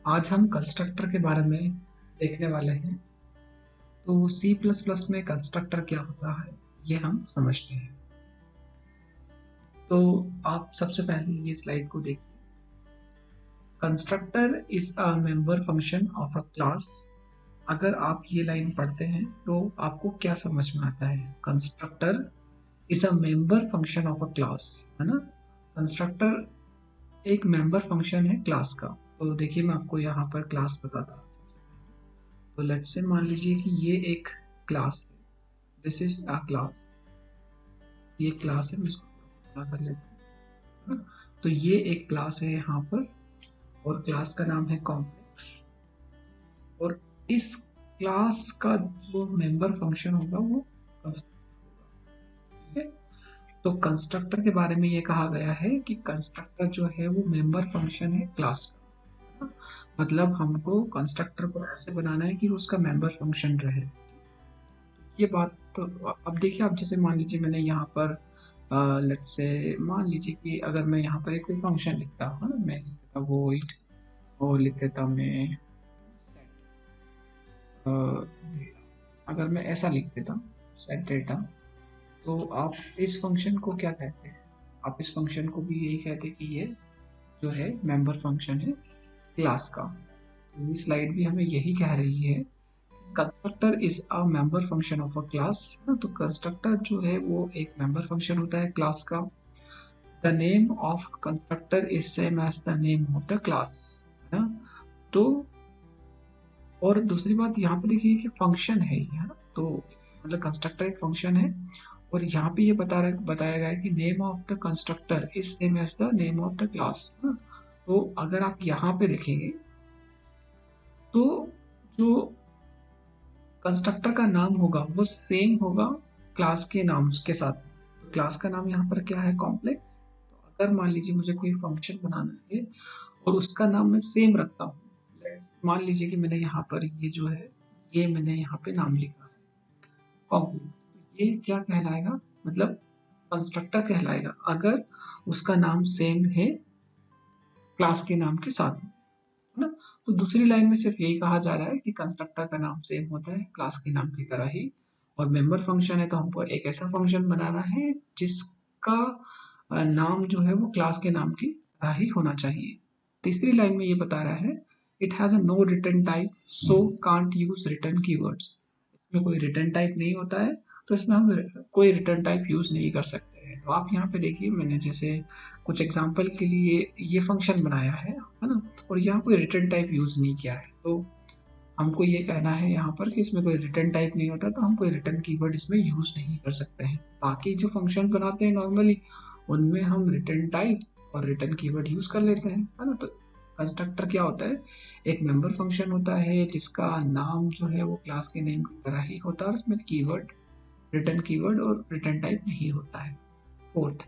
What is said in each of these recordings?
आज हम कंस्ट्रक्टर के बारे में देखने वाले हैं। तो सी प्लस प्लस में कंस्ट्रक्टर क्या होता है ये हम समझते हैं। तो आप सबसे पहले ये स्लाइड को देखिए। Constructor is a member function of a class. अगर आप ये लाइन पढ़ते हैं तो आपको क्या समझ में आता है? Constructor is a member function of a class, है ना। कंस्ट्रक्टर एक मेंबर फंक्शन है क्लास का। तो देखिए मैं आपको यहाँ पर क्लास बताता हूँ। तो लेट्स से मान लीजिए कि ये एक क्लास है। This is a class. ये क्लास है, मैं इसको बड़ा कर लेता हूँ। तो ये एक क्लास है यहाँ पर, और क्लास का नाम है कॉम्प्लेक्स। और इस क्लास का जो मेंबर फंक्शन होगा वो कंस्ट्रक्टर है। तो कंस्ट्रक्टर के बारे में ये कहा गया है कि कंस्ट्रक्टर जो है वो मेंबर फंक्शन है क्लास का। मतलब हमको कंस्ट्रक्टर को ऐसे बनाना है कि उसका मेंबर फंक्शन रहे। ये बात तो अब देखिए, आप जैसे मान लीजिए मैंने यहाँ पर लेट्स से मान लीजिए कि अगर मैं यहाँ पर एक कोई फंक्शन लिखता हूँ ना, मैं लिख देता वॉइड और लिख देता मैं अगर मैं ऐसा लिख देता सेट डेटा, तो आप इस फंक्शन को क्या कहते हैं? आप इस फंक्शन को भी यही कहते हैं कि ये जो है मेंबर फंक्शन है क्लास का। ये स्लाइड भी हमें यही कह रही है। Constructor is a member function of a class. तो कंस्ट्रक्टर जो है वो एक मेंबर फंक्शन होता है क्लास का। The name of constructor is same as the name of the class, है ना। तो और दूसरी बात यहाँ पे देखिए कि फंक्शन है ये, है ना। तो मतलब कंस्ट्रक्टर एक फंक्शन है, और यहाँ पे ये बताया गया है कि name of the constructor is same as the name of the class. तो अगर आप यहाँ पे देखेंगे तो जो कंस्ट्रक्टर का नाम होगा वो सेम होगा क्लास के नाम के साथ। तो क्लास का नाम यहाँ पर क्या है? कॉम्प्लेक्स। तो अगर मान लीजिए मुझे कोई फंक्शन बनाना है और उसका नाम मैं सेम रखता हूँ, मान लीजिए कि मैंने यहाँ पर ये जो है ये मैंने यहाँ पे नाम लिखा है कॉम्प्लेक्स, तो ये क्या कहलाएगा? मतलब कंस्ट्रक्टर कहलाएगा अगर उसका नाम सेम है क्लास के नाम के साथ, है ना। तो दूसरी लाइन में सिर्फ यही कहा जा रहा है कि कंस्ट्रक्टर का नाम सेम होता है क्लास के नाम की तरह ही। और मेंबर फंक्शन है तो हमको एक ऐसा फंक्शन बनाना है जिसका नाम जो है वो क्लास के नाम की तरह ही होना चाहिए। तीसरी लाइन में ये बता रहा है it has a no return type so can't use return keywords. इसमें कोई रिटर्न टाइप नहीं होता है, तो इसमें हम कोई रिटर्न टाइप यूज नहीं कर सकते हैं। तो आप यहाँ पे देखिए मैंने जैसे कुछ एग्जांपल के लिए ये फंक्शन बनाया है ना, और यहाँ कोई रिटर्न टाइप यूज नहीं किया है। तो हमको ये कहना है यहाँ पर कि इसमें कोई रिटर्न टाइप नहीं होता, तो हम कोई रिटर्न कीवर्ड इसमें यूज नहीं कर सकते हैं। बाकी जो फंक्शन बनाते हैं नॉर्मली उनमें हम रिटर्न टाइप और रिटर्न कीवर्ड यूज कर लेते हैं, है ना। तो कंस्ट्रक्टर क्या होता है? एक मेंबर फंक्शन होता है जिसका नाम जो है वो क्लास के नेम की तरह ही होता है, और इसमें कीवर्ड रिटर्न कीवर्ड और रिटर्न टाइप नहीं होता है। Fourth,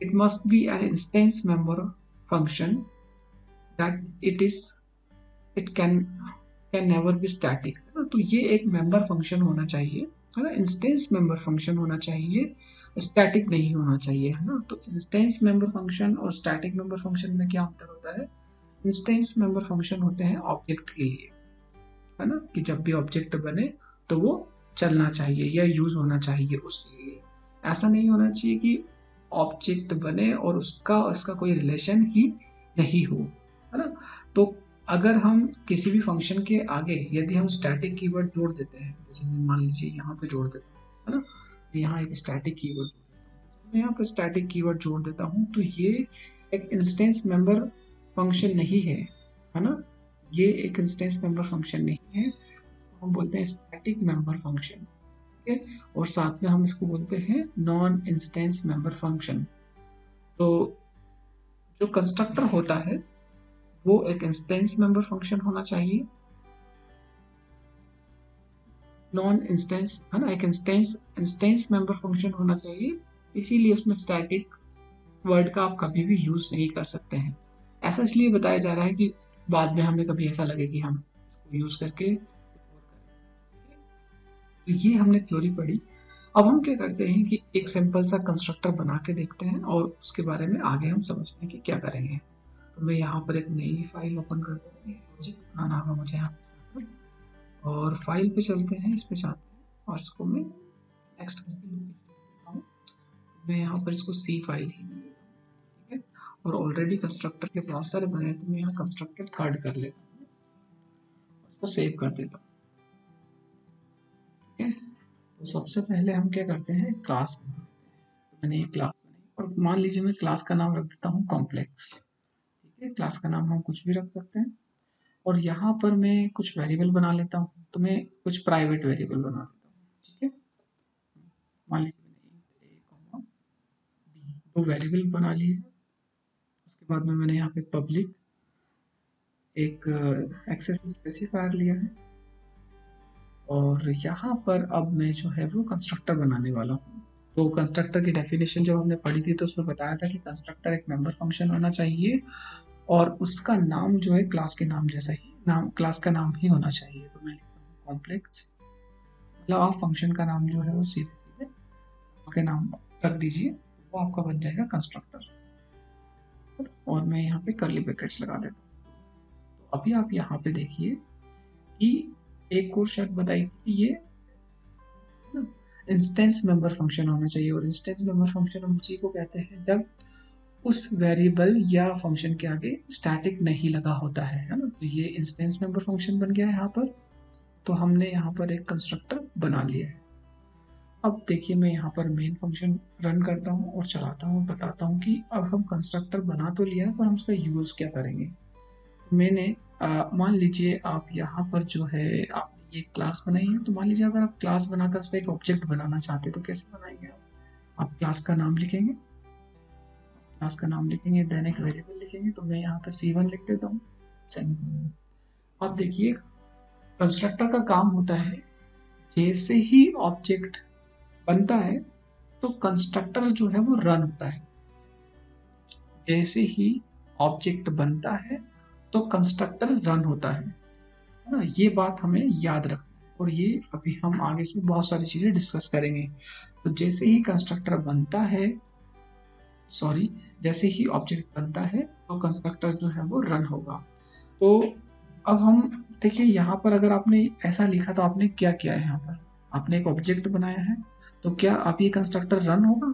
it must be an instance member function that it can never be static। तो ये एक मेंबर फंक्शन होना चाहिए, है ना। इंस्टेंस मेंबर फंक्शन होना चाहिए, स्टैटिक नहीं होना चाहिए, है ना। तो इंस्टेंस मेंबर फंक्शन और स्टैटिक मेंबर फंक्शन में क्या अंतर होता है? इंस्टेंस मेंबर फंक्शन होते हैं ऑब्जेक्ट के लिए, है ना, कि जब भी ऑब्जेक्ट बने तो वो चलना चाहिए या यूज होना चाहिए उसके लिए। ऐसा नहीं होना चाहिए कि ऑब्जेक्ट बने और उसका उसका कोई रिलेशन ही नहीं हो, है ना। तो अगर हम किसी भी फंक्शन के आगे यदि हम स्टैटिक कीवर्ड जोड़ देते हैं, जैसे मान लीजिए यहाँ पे जोड़ देते हैं, है ना, यहाँ एक स्टैटिक कीवर्ड, मैं यहाँ पे स्टैटिक कीवर्ड जोड़ देता हूँ, तो ये एक इंस्टेंस मेंबर फंक्शन नहीं है ना। ये एक इंस्टेंस मेंबर फंक्शन नहीं है, तो हम बोलते हैं स्टैटिक मेंबर फंक्शन। ठीक है, और साथ में हम इसको बोलते हैं नॉन इंस्टेंस मेंबर फंक्शन। तो जो कंस्ट्रक्टर होता है वो एक इंस्टेंस मेंबर फंक्शन होना चाहिए, नॉन इंस्टेंस, है ना, एक इंस्टेंस इंस्टेंस मेंबर फंक्शन होना चाहिए। इसीलिए उसमें स्टैटिक वर्ड का आप कभी भी यूज नहीं कर सकते हैं। ऐसा इसलिए बताया जा रहा है कि बाद में हमें कभी ऐसा लगे कि हम इसको यूज करके तो ये हमने थ्योरी पढ़ी। अब हम क्या करते हैं कि एक सिंपल सा कंस्ट्रक्टर बना के देखते हैं और उसके बारे में आगे हम समझते हैं कि क्या करेंगे। तो मैं यहाँ पर एक नई फाइल ओपन करता हूँ, प्रोजेक्ट बनाना होगा मुझे यहाँ पर, और फाइल पे चलते हैं, इस पे जाते हैं और इसको मैं नेक्स्ट करके देता हूँ। मैं यहाँ पर इसको सी फाइल ही दे देता हूँ, ठीक है। और ऑलरेडी कंस्ट्रक्टर के बहुत सारे बने हैं, तो मैं यहाँ कंस्ट्रक्टर थर्ड कर लेता हूँ, उसको सेव कर देता हूँ, ठीक है। तो सबसे पहले हम क्या करते हैं, क्लास बनाते हैं। तो मैंने एक क्लास बनाई और मान लीजिए मैं क्लास का नाम रख देता हूँ कॉम्प्लेक्स, ठीक है। क्लास का नाम हम कुछ भी रख सकते हैं और यहाँ पर मैं कुछ वेरिएबल बना लेता हूँ, तो मैं कुछ प्राइवेट वेरिएबल बना लेता हूँ, ठीक है। मान लीजिए मैंने a, b दो वेरिएबल बना लिए। उसके बाद में मैंने यहाँ पे पब्लिक एक एक्सेस स्पेसिफायर लिया है और यहाँ पर अब मैं जो है वो कंस्ट्रक्टर बनाने वाला हूँ। तो कंस्ट्रक्टर की डेफिनेशन जब हमने पढ़ी थी तो उसमें बताया था कि कंस्ट्रक्टर एक मेंबर फंक्शन होना चाहिए और उसका नाम जो है क्लास के नाम जैसा ही नाम, क्लास का नाम ही होना चाहिए। तो मैं लिखता हूँ कॉम्प्लेक्स, मतलब आप फंक्शन का नाम जो है वो सीधे सीधे उसके नाम रख दीजिए, वो आपका बन जाएगा कंस्ट्रक्टर। और मैं यहाँ पे कर्ली ब्रैकेट्स लगा देता हूँ। तो अभी आप यहाँ पे देखिए कि एक और शर्त बताई कि ये इंस्टेंस मेंबर फंक्शन होना चाहिए, और इंस्टेंस मेंबर फंक्शन हम उसी को कहते हैं जब उस वेरिएबल या फंक्शन के आगे स्टैटिक नहीं लगा होता है ना। तो ये इंस्टेंस मेंबर फंक्शन बन गया है यहाँ पर। तो हमने यहाँ पर एक कंस्ट्रक्टर बना लिया है। अब देखिए मैं यहाँ पर मेन फंक्शन रन करता हूँ और चलाता हूँ, बताता हूँ कि अब हम कंस्ट्रक्टर बना तो लिया है पर हम उसका यूज क्या करेंगे। मैंने मान लीजिए आप यहाँ पर जो है आपने ये क्लास बनाई है, तो मान लीजिए अगर आप क्लास बनाकर उसका एक ऑब्जेक्ट बनाना चाहते हैं तो कैसे बनाएंगे आप क्लास का नाम लिखेंगे, क्लास का नाम लिखेंगे, देन एक वेरिएबल लिखेंगे। तो मैं यहाँ पर C1 लिख देता हूँ, सेमीकोलन। अब देखिए कंस्ट्रक्टर का काम होता है जैसे ही ऑब्जेक्ट बनता है तो कंस्ट्रक्टर जो है वो रन होता है। जैसे ही ऑब्जेक्ट बनता है तो कंस्ट्रक्टर रन होता है ना। ये बात हमें याद रखना है और ये अभी हम आगे इसमें बहुत सारी चीजें डिस्कस करेंगे। तो जैसे ही कंस्ट्रक्टर बनता है, सॉरी, जैसे ही ऑब्जेक्ट बनता है तो कंस्ट्रक्टर जो है वो रन होगा। तो अब हम देखिए यहाँ पर अगर आपने ऐसा लिखा तो आपने क्या किया है, यहाँ पर आपने एक ऑब्जेक्ट बनाया है, तो क्या आप ये कंस्ट्रक्टर रन होगा?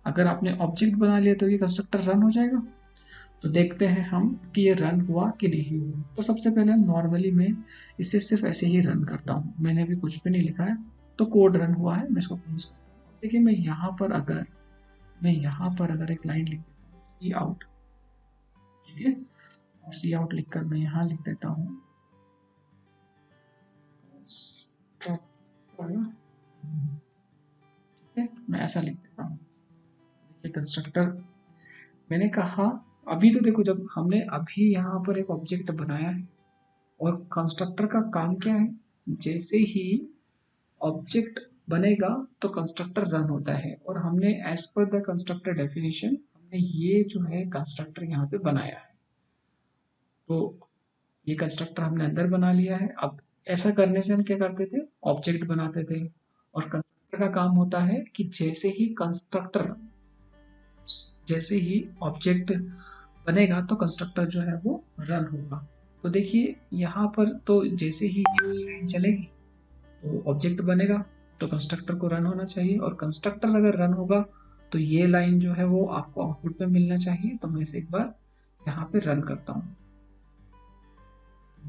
अगर आपने ऑब्जेक्ट बना लिया तो ये कंस्ट्रक्टर रन हो जाएगा। तो देखते हैं हम कि ये रन हुआ कि नहीं हुआ। तो सबसे पहले हम नॉर्मली मैं इसे सिर्फ ऐसे ही रन करता हूँ, मैंने अभी कुछ भी नहीं लिखा है, तो कोड रन हुआ है, मैं इसको क्लोज करता हूँ। देखिए मैं यहाँ पर अगर एक लाइन लिख देता हूँ सी आउट, ठीक है, और सी आउट लिखकर मैं यहाँ लिख देता हूँ ठीक है, मैं ऐसा लिख देता हूँ। देखिए कंस्ट्रक्टर मैंने कहा, अभी तो देखो जब हमने अभी यहाँ पर एक ऑब्जेक्ट बनाया है और कंस्ट्रक्टर का काम क्या है, जैसे ही ऑब्जेक्ट बनेगा तो कंस्ट्रक्टर रन होता है। और हमने as per the constructor definition हमने ये जो है कंस्ट्रक्टर यहाँ पे बनाया है। तो ये कंस्ट्रक्टर हमने अंदर बना लिया है। अब ऐसा करने से हम क्या करते थे, ऑब्जेक्ट बनाते थे, और कंस्ट्रक्टर का काम होता है कि जैसे ही ऑब्जेक्ट बनेगा तो कंस्ट्रक्टर जो है वो रन होगा। तो देखिए यहाँ पर तो जैसे ही लाइन चलेगी तो ऑब्जेक्ट बनेगा, तो कंस्ट्रक्टर को रन होना चाहिए, और कंस्ट्रक्टर अगर रन होगा तो ये लाइन जो है वो आपको आउटपुट में मिलना चाहिए। तो मैं इसे एक बार यहाँ पे रन करता हूँ।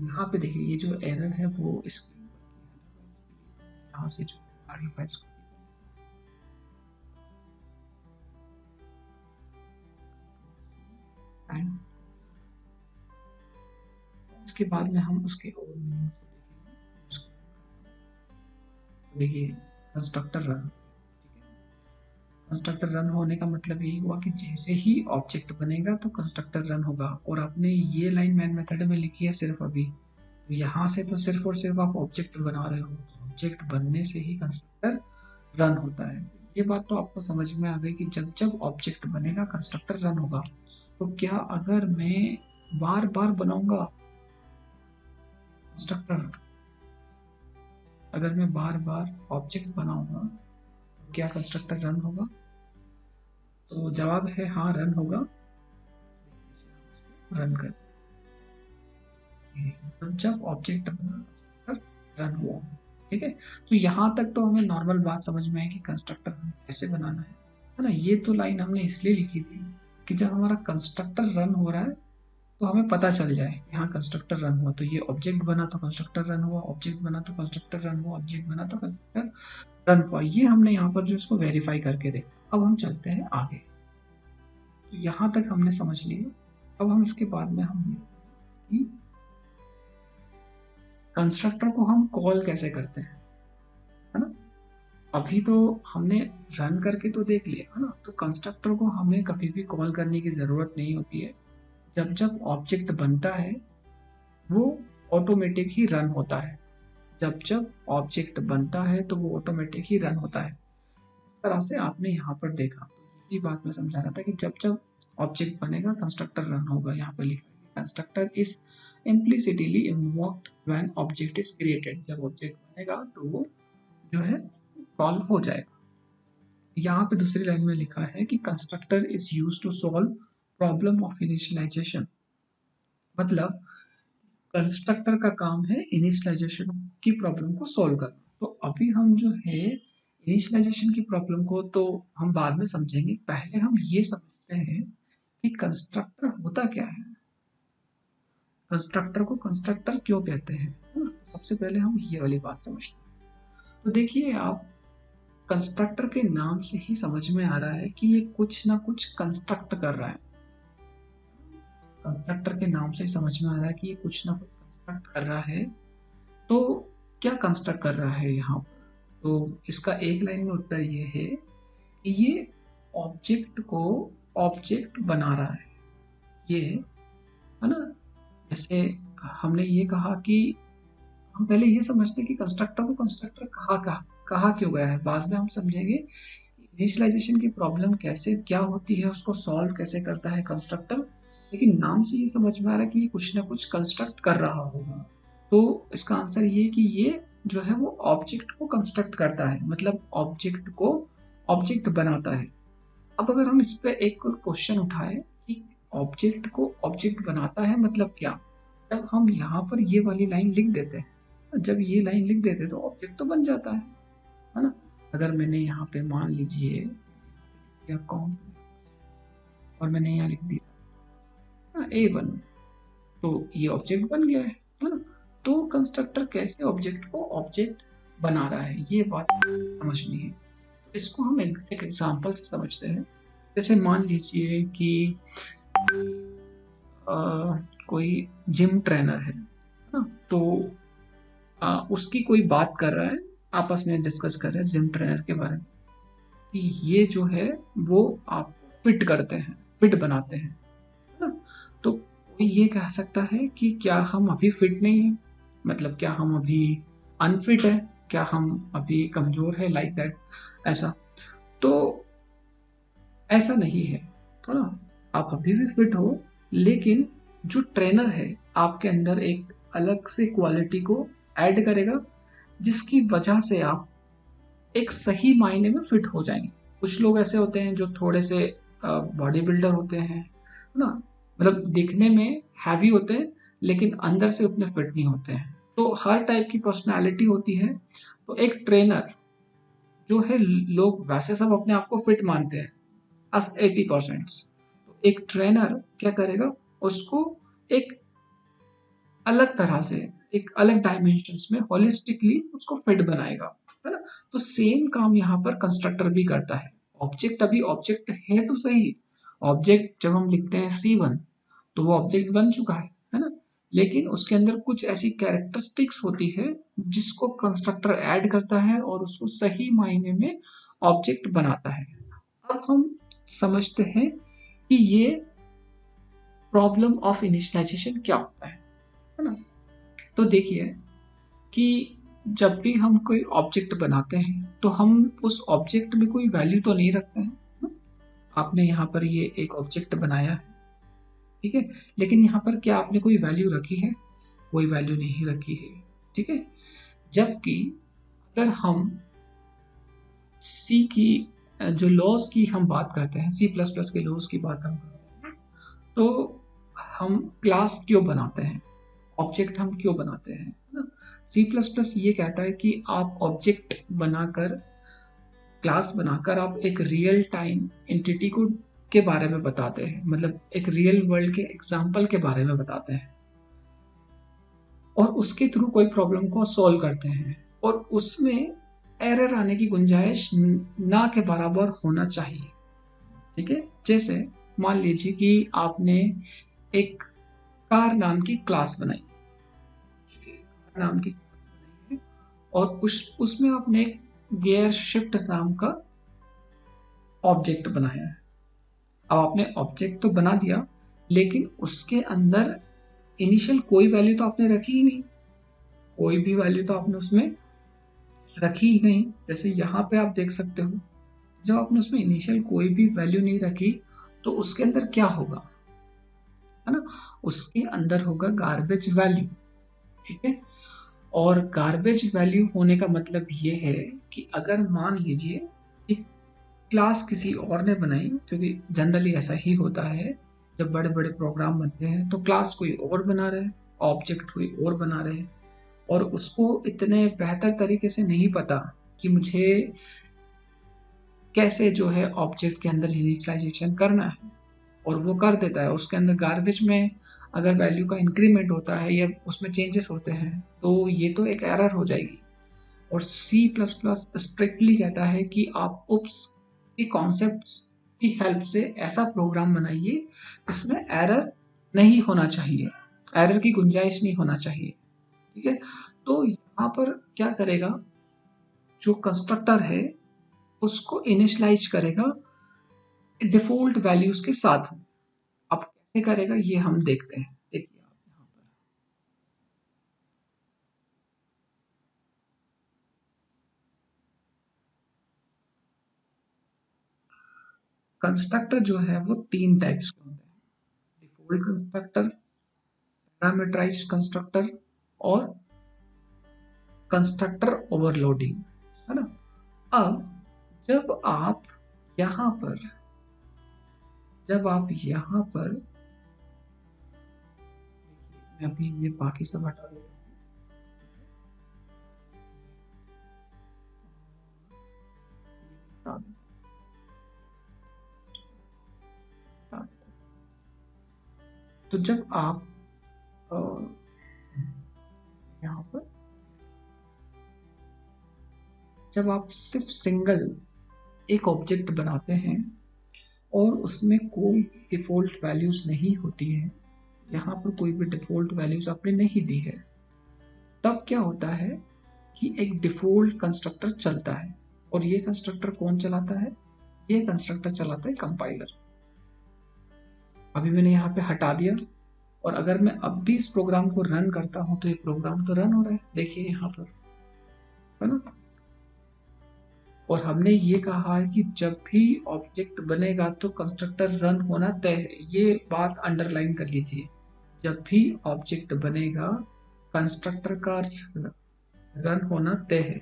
यहाँ पे देखिए ये जो एरर है वो स्क्रीन पर यहाँ से जो आगे फाइल्स को इसके बाद में हम उसके और मीनिंग को देखेंगे। देखिए कंस्ट्रक्टर रन, कंस्ट्रक्टर रन होने का मतलब यही हुआ कि जैसे ही ऑब्जेक्ट बनेगा तो कंस्ट्रक्टर रन होगा। और आपने ये लाइन मैन मेथड में लिखी है सिर्फ अभी, यहाँ से तो सिर्फ और सिर्फ आप ऑब्जेक्ट बना रहे हो, ऑब्जेक्ट बनने से ही कंस्ट्रक्टर रन होता है। ये बात तो आपको समझ में आ गई कि जब जब ऑब्जेक्ट बनेगा कंस्ट्रक्टर रन होगा। तो क्या अगर मैं बार बार बनाऊंगा कंस्ट्रक्टर, अगर मैं बार बार ऑब्जेक्ट बनाऊंगा तो क्या कंस्ट्रक्टर रन होगा? तो जवाब है हाँ, रन होगा। रन करते हैं, जब ऑब्जेक्ट बना रन हुआ। ठीक है, तो यहाँ तक तो हमें नॉर्मल बात समझ में है कि कंस्ट्रक्टर कैसे बनाना है ना। ये तो लाइन हमने इसलिए लिखी थी कि जब हमारा कंस्ट्रक्टर रन हो रहा है तो हमें पता चल जाए यहाँ कंस्ट्रक्टर रन हुआ, तो ये ऑब्जेक्ट बना तो कंस्ट्रक्टर रन हुआ, ऑब्जेक्ट बना तो कंस्ट्रक्टर रन हुआ, ऑब्जेक्ट बना तो कंस्ट्रक्टर रन हुआ। ये हमने यहाँ पर जो इसको वेरीफाई करके देखा। अब हम चलते हैं आगे। तो यहाँ तक हमने समझ लिया। अब हम इसके बाद में हम कंस्ट्रक्टर को हम कॉल कैसे करते हैं, है ना। अभी तो हमने रन करके तो देख लिया, है ना। तो कंस्ट्रक्टर को हमें कभी भी कॉल करने की जरूरत नहीं होती है। जब जब ऑब्जेक्ट बनता है वो ऑटोमेटिक ही रन होता है। जब जब ऑब्जेक्ट बनता है तो वो ऑटोमेटिक ही रन होता है। इस तरह से आपने यहाँ पर देखा, यही बात मैं समझा रहा था कि जब जब ऑब्जेक्ट बनेगा कंस्ट्रक्टर रन होगा। यहाँ पर लिखा है constructor is implicitly invoked when object is created। जब ऑब्जेक्ट बनेगा तो वो जो है कॉल हो जाएगा। यहाँ पे दूसरी लाइन में लिखा है कि constructor is used to solve problem of initialisation. मतलब कंस्ट्रक्टर का काम है इनिशियलाइजेशन की प्रॉब्लम को सॉल्व करना। तो अभी हम जो है इनिशियलाइजेशन की प्रॉब्लम को तो हम बाद में समझेंगे, पहले हम ये समझते हैं कि कंस्ट्रक्टर होता क्या है, कंस्ट्रक्टर को कंस्ट्रक्टर क्यों कहते हैं। सबसे पहले हम ये वाली बात समझते हैं। तो देखिए आप, कंस्ट्रक्टर के नाम से ही समझ में आ रहा है कि ये कुछ ना कुछ कंस्ट्रक्ट कर रहा है। कंस्ट्रक्टर के नाम से ही समझ में आ रहा है कि ये कुछ ना कुछ कंस्ट्रक्ट कर रहा है। तो क्या कंस्ट्रक्ट कर रहा है यहाँ पर? तो इसका एक लाइन में उत्तर ये है कि ये ऑब्जेक्ट को ऑब्जेक्ट बना रहा है। ये है ना, जैसे हमने ये कहा कि हम पहले ये समझते हैं कि कंस्ट्रक्टर को कंस्ट्रक्टर कहा क्यों गया है। बाद में हम समझेंगे इनिशियलाइजेशन की प्रॉब्लम कैसे क्या होती है, उसको सॉल्व कैसे करता है कंस्ट्रक्टर। लेकिन नाम से ये समझ में आ रहा है कि ये कुछ ना कुछ कंस्ट्रक्ट कर रहा होगा। तो इसका आंसर ये कि ये जो है वो ऑब्जेक्ट को कंस्ट्रक्ट करता है, मतलब ऑब्जेक्ट को ऑब्जेक्ट बनाता है। अब अगर हम इस पे एक क्वेश्चन उठाए कि ऑब्जेक्ट को ऑब्जेक्ट बनाता है मतलब क्या, जब हम यहाँ पर ये वाली लाइन लिख देते हैं, जब ये लाइन लिख देते तो ऑब्जेक्ट तो बन जाता है ना। अगर मैंने यहाँ पे मान लीजिए या और मैंने यहाँ लिख दिया A1, तो ये ऑब्जेक्ट बन गया है ना। तो कंस्ट्रक्टर कैसे ऑब्जेक्ट को ऑब्जेक्ट बना रहा है ये बात समझनी है। इसको हम एक एग्जांपल से समझते हैं। जैसे मान लीजिए कि कोई जिम ट्रेनर है ना, तो उसकी कोई बात कर रहा है, आपस में डिस्कस कर रहे हैं जिम ट्रेनर के बारे में कि ये जो है वो आप फिट करते हैं, फिट बनाते हैं ना। तो कोई ये कह सकता है कि क्या हम अभी फिट नहीं है, मतलब क्या हम अभी अनफिट है, क्या हम अभी कमजोर है, लाइक दैट ऐसा। तो ऐसा नहीं है, थोड़ा आप अभी भी फिट हो, लेकिन जो ट्रेनर है आपके अंदर एक अलग से क्वालिटी को ऐड करेगा जिसकी वजह से आप एक सही मायने में फिट हो जाएंगे। कुछ लोग ऐसे होते हैं जो थोड़े से बॉडी बिल्डर होते हैं ना, मतलब दिखने में हैवी होते हैं लेकिन अंदर से उतने फिट नहीं होते हैं। तो हर टाइप की पर्सनालिटी होती है। तो एक ट्रेनर जो है, लोग वैसे सब अपने आप को फिट मानते हैं 80%। तो एक ट्रेनर क्या करेगा, उसको एक अलग तरह से, एक अलग डायमेंशंस में होलिस्टिकली उसको फिट बनाएगा, है ना। तो सेम काम यहाँ पर कंस्ट्रक्टर भी करता है। ऑब्जेक्ट अभी ऑब्जेक्ट है तो सही, ऑब्जेक्ट जब हम लिखते हैं C1 तो वो ऑब्जेक्ट बन चुका है ना। लेकिन उसके अंदर कुछ ऐसी कैरेक्टरिस्टिक्स होती है जिसको कंस्ट्रक्टर ऐड करता है और उसको सही मायने में ऑब्जेक्ट बनाता है। अब हम समझते हैं कि ये प्रॉब्लम ऑफ इनिशियलाइजेशन क्या होता है ना। तो देखिए कि जब भी हम कोई ऑब्जेक्ट बनाते हैं तो हम उस ऑब्जेक्ट में कोई वैल्यू तो नहीं रखते हैं ना? आपने यहाँ पर ये एक ऑब्जेक्ट बनाया है, ठीक है, लेकिन यहाँ पर क्या आपने कोई वैल्यू रखी है? कोई वैल्यू नहीं रखी है, ठीक है। जबकि अगर हम सी की जो लॉज की हम बात करते हैं, C++ के लॉज की बात हम करते हैं, तो हम क्लास क्यों बनाते हैं, ऑब्जेक्ट हम क्यों बनाते हैं, है ना। सी प्लस प्लस ये कहता है कि आप ऑब्जेक्ट बनाकर, क्लास बनाकर आप एक रियल टाइम एंटिटी को के बारे में बताते हैं, मतलब एक रियल वर्ल्ड के एग्जाम्पल के बारे में बताते हैं और उसके थ्रू कोई प्रॉब्लम को सॉल्व करते हैं, और उसमें एरर आने की गुंजाइश ना के बराबर होना चाहिए। ठीक है, जैसे मान लीजिए कि आपने एक कार नाम की क्लास बनाई, नाम की क्लास बनाई है, और उसमें आपने एक गियर शिफ्ट नाम का ऑब्जेक्ट बनाया है। अब आपने ऑब्जेक्ट तो बना दिया, लेकिन उसके अंदर इनिशियल कोई वैल्यू तो आपने रखी ही नहीं, कोई भी वैल्यू तो आपने उसमें रखी ही नहीं। जैसे यहाँ पे आप देख सकते हो, जब आपने उसमें इनिशियल कोई भी वैल्यू नहीं रखी, तो उसके अंदर क्या होगा, है ना, उसके अंदर होगा गार्बेज वैल्यू। ठीक है, और गार्बेज वैल्यू होने का मतलब ये है कि अगर मान लीजिए एक क्लास किसी और ने बनाई, क्योंकि जनरली ऐसा ही होता है, जब बड़े बड़े प्रोग्राम बनते हैं तो क्लास कोई और बना रहे हैं, ऑब्जेक्ट कोई और बना रहे हैं, और उसको इतने बेहतर तरीके से नहीं पता कि मुझे कैसे जो है ऑब्जेक्ट के अंदर इनिशियलाइजेशन करना है, और वो कर देता है। उसके अंदर गार्बेज में अगर वैल्यू का इंक्रीमेंट होता है या उसमें चेंजेस होते हैं तो ये तो एक एरर हो जाएगी। और सी प्लस प्लस स्ट्रिक्टली कहता है कि आप उप्स की कॉन्सेप्ट की हेल्प से ऐसा प्रोग्राम बनाइए जिसमें एरर नहीं होना चाहिए, एरर की गुंजाइश नहीं होना चाहिए। ठीक है, तो यहाँ पर क्या करेगा, जो कंस्ट्रक्टर है उसको इनिशियलाइज करेगा डिफॉल्ट वैल्यूज के साथ। अब कैसे करेगा ये हम देखते हैं। देखिए आप यहाँ पर कंस्ट्रक्टर जो है वो तीन टाइप्स के होते हैं, डिफॉल्ट कंस्ट्रक्टर, पैरामीटराइज्ड कंस्ट्रक्टर और कंस्ट्रक्टर ओवरलोडिंग, है ना। अब जब आप यहाँ पर जब आप यहाँ पर मैं अभी ये बाकी सब हटा देता हूँ, तो जब आप यहाँ पर जब आप सिर्फ सिंगल एक ऑब्जेक्ट बनाते हैं और उसमें कोई डिफॉल्ट वैल्यूज नहीं होती है, यहाँ पर कोई भी डिफॉल्ट वैल्यूज आपने नहीं दी है, तब क्या होता है कि एक डिफॉल्ट कंस्ट्रक्टर चलता है। और ये कंस्ट्रक्टर कौन चलाता है, ये कंस्ट्रक्टर चलाता है कंपाइलर। अभी मैंने यहाँ पे हटा दिया, और अगर मैं अब भी इस प्रोग्राम को रन करता हूँ तो ये प्रोग्राम तो रन हो रहा है, देखिए यहाँ पर, है ना। और हमने ये कहा है कि जब भी ऑब्जेक्ट बनेगा तो कंस्ट्रक्टर रन होना तय है, ये बात अंडरलाइन कर लीजिए। जब भी ऑब्जेक्ट बनेगा कंस्ट्रक्टर का रन होना तय है।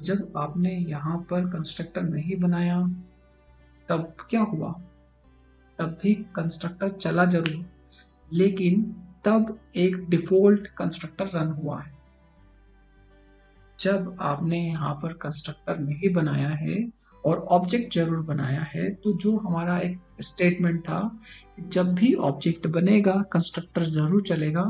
जब आपने यहाँ पर कंस्ट्रक्टर नहीं बनाया तब क्या हुआ, तब भी कंस्ट्रक्टर चला जरूर, लेकिन तब एक डिफॉल्ट कंस्ट्रक्टर रन हुआ है। जब आपने यहाँ पर कंस्ट्रक्टर नहीं बनाया है और ऑब्जेक्ट जरूर बनाया है, तो जो हमारा एक स्टेटमेंट था कि जब भी ऑब्जेक्ट बनेगा कंस्ट्रक्टर जरूर चलेगा,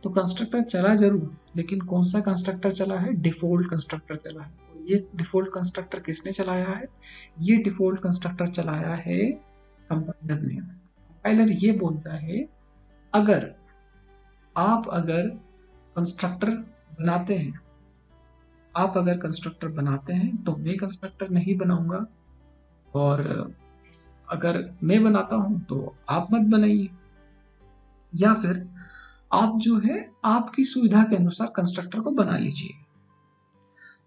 तो कंस्ट्रक्टर चला जरूर, लेकिन कौन सा कंस्ट्रक्टर चला है, डिफॉल्ट कंस्ट्रक्टर चला है। और ये डिफॉल्ट कंस्ट्रक्टर किसने चलाया है, ये डिफॉल्ट कंस्ट्रक्टर चलाया है कंपाइलर ने। कंपाइलर ये बोलता है अगर अगर कंस्ट्रक्टर बनाते हैं, आप अगर कंस्ट्रक्टर बनाते हैं तो मैं कंस्ट्रक्टर नहीं बनाऊंगा, और अगर मैं बनाता हूं तो आप मत बनाइए, या फिर आप जो है आपकी सुविधा के अनुसार कंस्ट्रक्टर को बना लीजिए।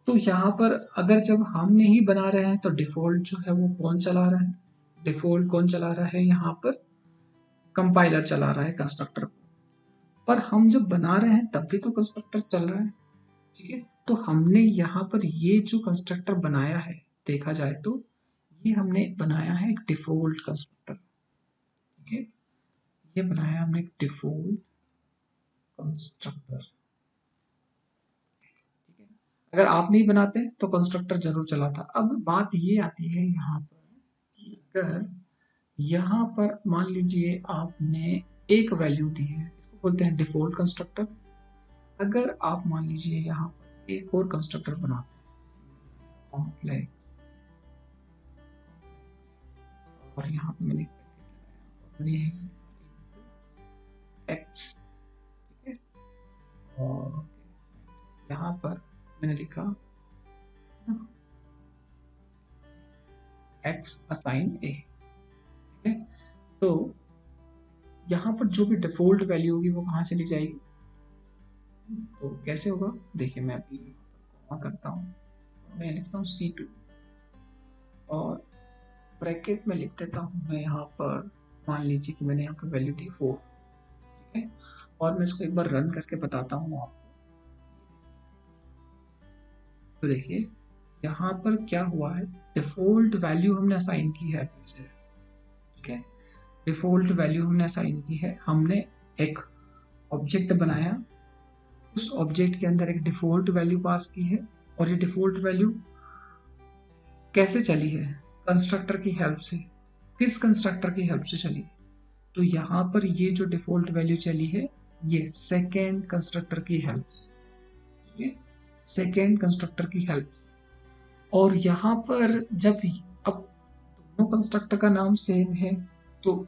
तो यहाँ पर अगर जब हम नहीं बना रहे हैं तो डिफॉल्ट जो है वो कौन चला रहा है, डिफॉल्ट कौन चला रहा है, यहाँ पर कंपाइलर चला रहा है कंस्ट्रक्टर को। पर हम जब बना रहे हैं तब भी तो कंस्ट्रक्टर चल रहा है। ठीक है, तो हमने यहाँ पर ये जो कंस्ट्रक्टर बनाया है, देखा जाए तो ये हमने बनाया है एक डिफॉल्ट कंस्ट्रक्टर। ठीक है, ये बनाया हमने एक डिफॉल्ट कंस्ट्रक्टर। ठीक है, अगर आप नहीं बनाते तो कंस्ट्रक्टर जरूर चलाता। अब बात ये आती है यहाँ पर कि अगर यहाँ पर मान लीजिए आपने एक वैल्यू दी है, इसको बोलते हैं डिफॉल्ट कंस्ट्रक्टर। अगर आप मान लीजिए यहाँ पर एक और कंस्ट्रक्टर बनाते हैं कॉम्प्लेक्स, और यहाँ पे मैंने और ये एक्स, ठीक है, और यहाँ पर मैंने लिखा एक्स असाइन ए। ठीक है, तो यहाँ पर जो भी डिफॉल्ट वैल्यू होगी वो कहाँ चली जाएगी, तो कैसे होगा देखिए, मैं अभी कॉमा करता हूँ, मैं लिखता हूँ C2 और ब्रैकेट में लिख देता हूँ मैं यहाँ पर, मान लीजिए कि मैंने यहाँ पर वैल्यू दी 4। ठीक है, और मैं इसको एक बार रन करके बताता हूँ आपको। तो देखिए यहाँ पर क्या हुआ है, डिफॉल्ट वैल्यू हमने असाइन की है फिर से। ठीक है, डिफॉल्ट वैल्यू हमने असाइन की है, हमने एक ऑब्जेक्ट बनाया, उस ऑब्जेक्ट के अंदर एक डिफॉल्ट वैल्यू पास की है, और ये डिफॉल्ट वैल्यू कैसे चली है, कंस्ट्रक्टर की हेल्प से। किस कंस्ट्रक्टर की हेल्प से चली, तो यहाँ पर ये जो डिफॉल्ट वैल्यू चली है ये सेकेंड कंस्ट्रक्टर की हेल्प से, ये सेकेंड कंस्ट्रक्टर की हेल्प। और यहाँ पर जब अब दोनों कंस्ट्रक्टर का नाम सेम है तो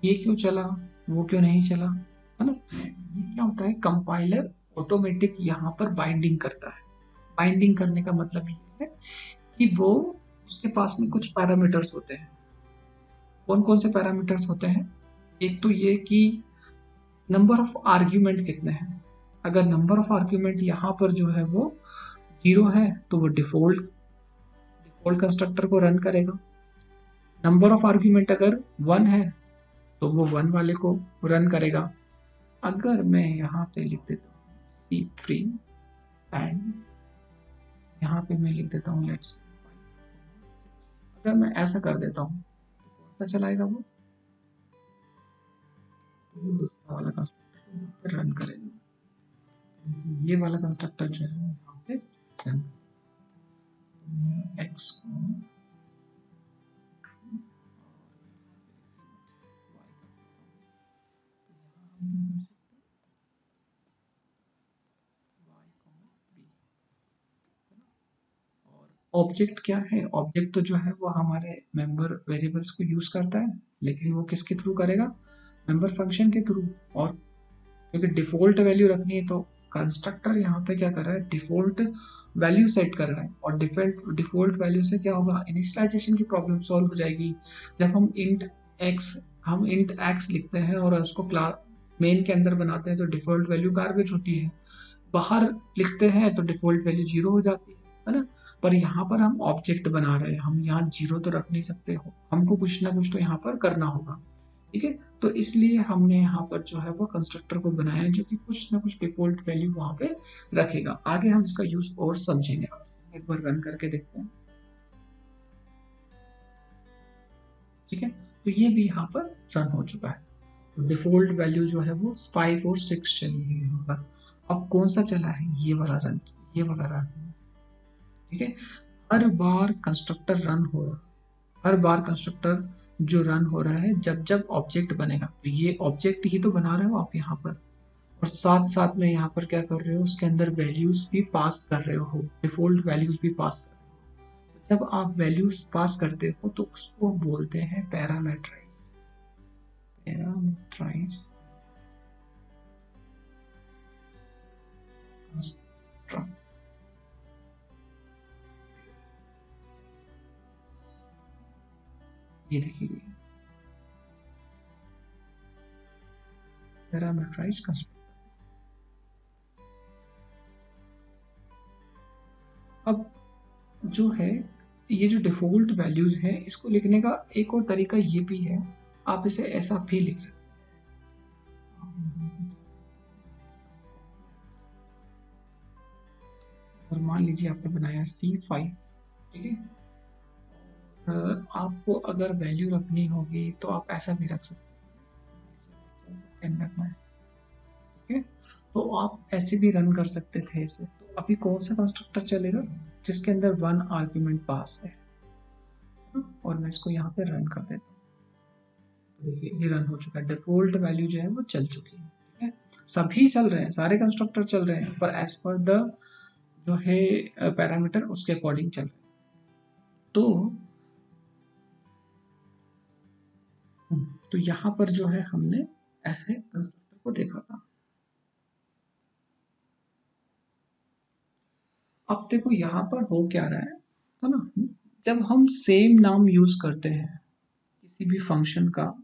ये क्यों चला वो क्यों नहीं चला, है ना। ये क्या होता है, कंपाइलर ऑटोमेटिक यहाँ पर बाइंडिंग करता है। बाइंडिंग करने का मतलब ये है कि वो उसके पास में कुछ पैरामीटर्स होते हैं। कौन कौन से पैरामीटर्स होते हैं, एक तो ये कि नंबर ऑफ आर्ग्यूमेंट कितने हैं। अगर नंबर ऑफ आर्ग्यूमेंट यहाँ पर जो है वो 0 है तो वो डिफॉल्ट कंस्ट्रक्टर को रन करेगा। नंबर ऑफ आर्ग्यूमेंट अगर 1 है तो वो 1 वाले को रन करेगा। अगर मैं यहाँ पे लिख देता हूँ C3 एंड यहाँ पे मैं लिख देता हूँ लेट्स, अगर मैं ऐसा कर देता हूँ तो कौन सा चलाएगा, वो दूसरा वाला कंस्ट्रक्टर रन करेगा। ये वाला कंस्ट्रक्टर जो है यहाँ पे रन, एक्स को ऑब्जेक्ट क्या है, ऑब्जेक्ट तो जो है वो हमारे मेंबर वेरिएबल्स को यूज करता है, लेकिन वो किसके थ्रू करेगा, मेंबर फंक्शन के थ्रू। और क्योंकि डिफॉल्ट वैल्यू रखनी है तो कंस्ट्रक्टर यहाँ पे क्या कर रहा है, डिफॉल्ट वैल्यू सेट कर रहा है। और डिफॉल्ट वैल्यू से क्या होगा, इनिशियलाइजेशन की प्रॉब्लम सॉल्व हो जाएगी। जब हम इंट एक्स लिखते हैं और उसको क्लास मेन के अंदर बनाते हैं तो डिफॉल्ट वैल्यू गार्बेज होती है, बाहर लिखते हैं तो डिफॉल्ट वैल्यू 0 हो जाती है ना। पर यहाँ पर हम ऑब्जेक्ट बना रहे हैं, हम यहाँ 0 तो रख नहीं सकते हो, हमको कुछ ना कुछ तो यहाँ पर करना होगा। ठीक है, तो इसलिए हमने यहाँ पर जो है वो कंस्ट्रक्टर को बनाया जो कि कुछ ना कुछ डिफॉल्ट वैल्यू वहां पे रखेगा। आगे हम इसका यूज और समझेंगे, एक बार रन करके देखते हैं। ठीक है, तो ये भी यहाँ पर रन हो चुका है। तो डिफॉल्ट वैल्यू जो है वो 5 और 6 चली है यहाँ पर। अब कौन सा चला है, ये वाला रन, ये वाला रन। ठीक है, हर बार कंस्ट्रक्टर रन हो रहा, हर बार कंस्ट्रक्टर जो रन हो रहा है जब जब ऑब्जेक्ट बनेगा, तो ये ऑब्जेक्ट ही तो बना रहे हो आप यहाँ पर, और साथ साथ में यहाँ पर क्या कर रहे हो, उसके अंदर वैल्यूज भी पास कर रहे हो, डिफॉल्ट वैल्यूज भी पास कर रहे हो। जब आप वैल्यूज पास करते हो तो उसको बोलते हैं पैरामीटराइज। पैरामीटराइज ये देखिए, पैरामीटराइज कंस्ट्रक्टर। अब जो है ये जो डिफॉल्ट वैल्यूज है इसको लिखने का एक और तरीका ये भी है, आप इसे ऐसा भी लिख सकते हैं। और मान लीजिए आपने बनाया C5, ठीक है, आपको अगर वैल्यू रखनी होगी तो आप ऐसा भी रख सकते 10 रखना है। ठीक है, तो आप ऐसे भी रन कर सकते थे इसे। तो अभी कौन सा कंस्ट्रक्टर चलेगा जिसके अंदर 1 आर्ग्यूमेंट पास है, और मैं इसको यहाँ पे रन कर देता हूँ। तो देखिए ये रन हो चुका है, डिफॉल्ट वैल्यू जो है वो चल चुकी है। ठीक है, सभी चल रहे हैं, सारे कंस्ट्रक्टर चल रहे हैं, पर एज पर द जो है पैरामीटर उसके अकॉर्डिंग चल रहे हैं। तो यहाँ पर जो है हमने ऐसे कंस्ट्रक्टर को देखा था। अब देखो यहाँ पर हो क्या रहा है ना, जब हम सेम नाम यूज करते हैं किसी भी फंक्शन का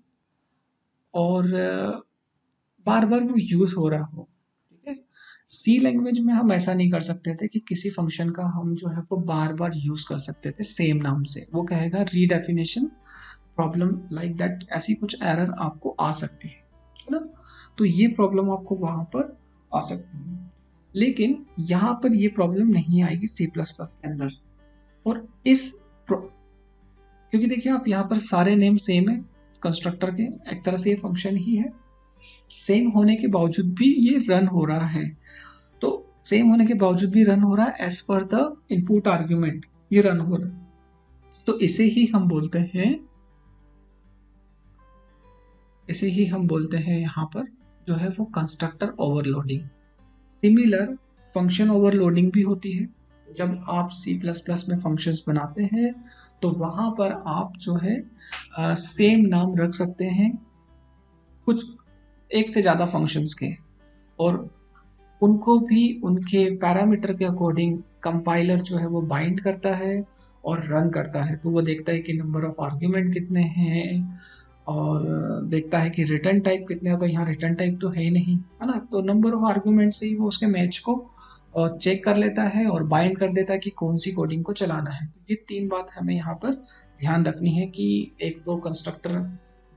और बार बार वो यूज हो रहा हो, ठीक है, सी लैंग्वेज में हम ऐसा नहीं कर सकते थे कि किसी फंक्शन का हम जो है वो बार बार यूज कर सकते थे सेम नाम से। वो कहेगा रीडेफिनेशन प्रॉब्लम लाइक दैट, ऐसी कुछ एरर आपको आ सकती है ना। तो ये प्रॉब्लम आपको वहां पर आ सकती है, लेकिन यहाँ पर ये प्रॉब्लम नहीं आएगी सी प्लस प्लस के अंदर। और क्योंकि देखिए आप यहाँ पर सारे नेम सेम है कंस्ट्रक्टर के, एक तरह से ये फंक्शन ही है, सेम होने के बावजूद भी ये रन हो रहा है। तो सेम होने के बावजूद भी रन हो रहा है as per the input argument, ये रन हो रहा है। तो इसे ही हम बोलते हैं, यहाँ पर जो है वो constructor overloading. Similar function overloading भी होती है। जब आप C++ में फंक्शंस बनाते हैं तो वहां पर आप जो है सेम नाम रख सकते हैं कुछ एक से ज़्यादा फंक्शंस के, और उनको भी उनके पैरामीटर के अकॉर्डिंग कंपाइलर जो है वो बाइंड करता है और रन करता है। तो वो देखता है कि नंबर ऑफ आर्ग्यूमेंट कितने हैं, और देखता है कि रिटर्न टाइप कितने हैं। तो यहाँ रिटर्न टाइप तो है ही नहीं, है ना, तो नंबर ऑफ आर्ग्यूमेंट से ही वो उसके मैच को चेक कर लेता है और बाइंड कर देता है कि कौन सी कोडिंग को चलाना है। ये 3 बात हमें यहाँ पर ध्यान रखनी है कि एक दो कंस्ट्रक्टर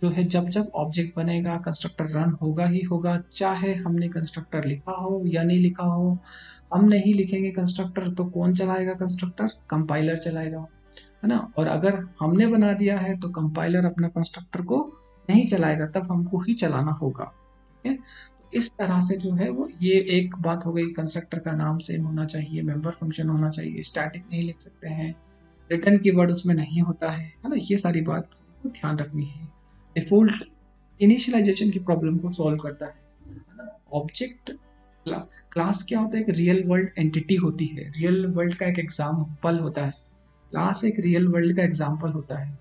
जो है, जब जब ऑब्जेक्ट बनेगा कंस्ट्रक्टर रन होगा ही होगा, चाहे हमने कंस्ट्रक्टर लिखा हो या नहीं लिखा हो। हम नहीं लिखेंगे कंस्ट्रक्टर तो कौन चलाएगा कंस्ट्रक्टर, कंपाइलर चलाएगा, है ना। और अगर हमने बना दिया है तो कंपाइलर अपना कंस्ट्रक्टर को नहीं चलाएगा, तब हमको ही चलाना होगा। ठीक है, इस तरह से जो है वो ये एक बात हो गई, कंस्ट्रक्टर का नाम सेम होना चाहिए, मेंबर फंक्शन होना चाहिए, स्टैटिक नहीं लिख सकते हैं, रिटर्न कीवर्ड उसमें नहीं होता है ना। ये सारी बात को ध्यान रखनी है। डिफॉल्ट इनिशियलाइजेशन की प्रॉब्लम को सॉल्व करता है ना। ऑब्जेक्ट क्लास क्या होता है, एक रियल वर्ल्ड एंटिटी होती है, रियल वर्ल्ड का एक एग्जाम्पल होता है। क्लास एक रियल वर्ल्ड का एग्जाम्पल होता है,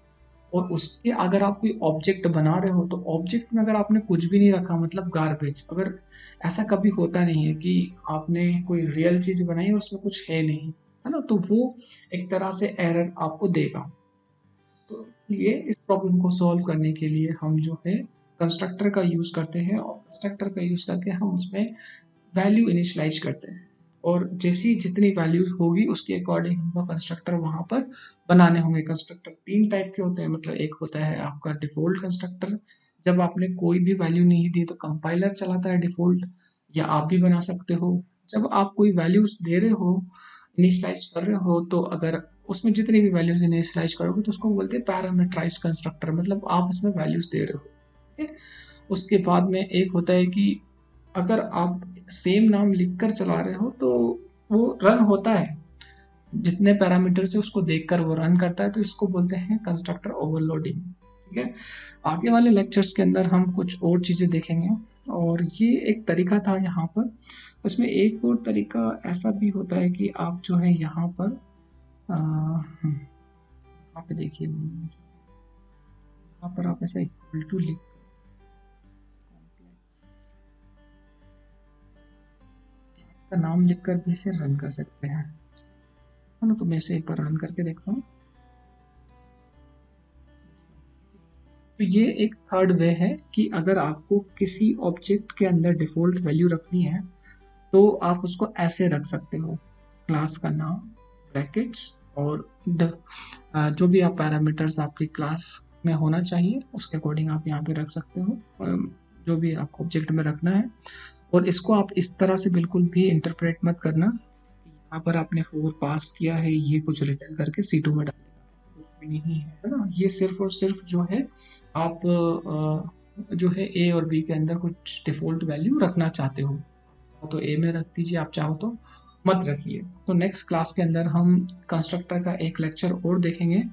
और उससे अगर आप कोई ऑब्जेक्ट बना रहे हो तो ऑब्जेक्ट में अगर आपने कुछ भी नहीं रखा, मतलब गार्बेज, अगर ऐसा कभी होता नहीं है कि आपने कोई रियल चीज बनाई और उसमें कुछ है नहीं, है ना, तो वो एक तरह से एरर आपको देगा। तो इसलिए इस प्रॉब्लम को सॉल्व करने के लिए हम जो है कंस्ट्रक्टर का यूज करते हैं, और कंस्ट्रक्टर का यूज करके हम उसमें वैल्यू इनिशियलाइज करते हैं, और जैसी जितनी वैल्यूज होगी उसके अकॉर्डिंग हमको कंस्ट्रक्टर वहां पर बनाने होंगे। कंस्ट्रक्टर 3 टाइप के होते हैं, मतलब एक होता है आपका डिफॉल्ट कंस्ट्रक्टर, जब आपने कोई भी वैल्यू नहीं दी तो कंपाइलर चलाता है डिफॉल्ट, या आप भी बना सकते हो। जब आप कोई वैल्यूज दे रहे हो, इनिशियलाइज कर रहे हो, तो अगर उसमें जितनी भी वैल्यूज इनिशियलाइज करोगे तो उसको बोलते हैं पैरामीटराइज्ड कंस्ट्रक्टर, मतलब आप उसमें वैल्यूज दे रहे हो। ठीक है? उसके बाद में एक होता है कि अगर आप सेम नाम लिखकर चला रहे हो तो वो रन होता है, जितने पैरामीटर से उसको देखकर वो रन करता है, तो इसको बोलते हैं कंस्ट्रक्टर ओवरलोडिंग। ठीक है, आगे वाले लेक्चर्स के अंदर हम कुछ और चीजें देखेंगे, और ये एक तरीका था यहाँ पर। उसमें एक और तरीका ऐसा भी होता है कि आप जो है यहाँ पर यहाँ पे देखिए, यहाँ पर आप ऐसा इक्वल टू लिख का नाम लिखकर भी इसे रन कर सकते हैं, है ना। तो मैं इसे एक बार रन करके देखता हूँ। तो ये एक थर्ड वे है कि अगर आपको किसी ऑब्जेक्ट के अंदर डिफॉल्ट वैल्यू रखनी है तो आप उसको ऐसे रख सकते हो, क्लास का नाम, ब्रैकेट्स, और जो भी आप पैरामीटर्स आपकी क्लास में होना चाहिए उसके अकॉर्डिंग आप यहाँ पे रख सकते हो, जो भी आपको ऑब्जेक्ट में रखना है। और इसको आप इस तरह से बिल्कुल भी इंटरप्रेट मत करना, यहाँ पर आपने 4 पास किया है, ये कुछ रिटर्न करके C2 में डालेगा, कुछ भी नहीं है, है ना। ये सिर्फ और सिर्फ जो है आप जो है ए और बी के अंदर कुछ डिफ़ॉल्ट वैल्यू रखना चाहते हो तो ए में रख दीजिए, आप चाहो तो मत रखिए। तो नेक्स्ट क्लास के अंदर हम कंस्ट्रक्टर का एक लेक्चर और देखेंगे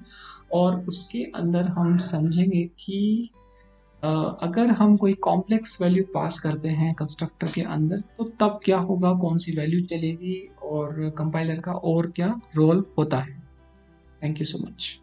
और उसके अंदर हम समझेंगे कि अगर हम कोई कॉम्प्लेक्स वैल्यू पास करते हैं कंस्ट्रक्टर के अंदर तो तब क्या होगा, कौन सी वैल्यू चलेगी और कंपाइलर का और क्या रोल होता है। Thank you so much.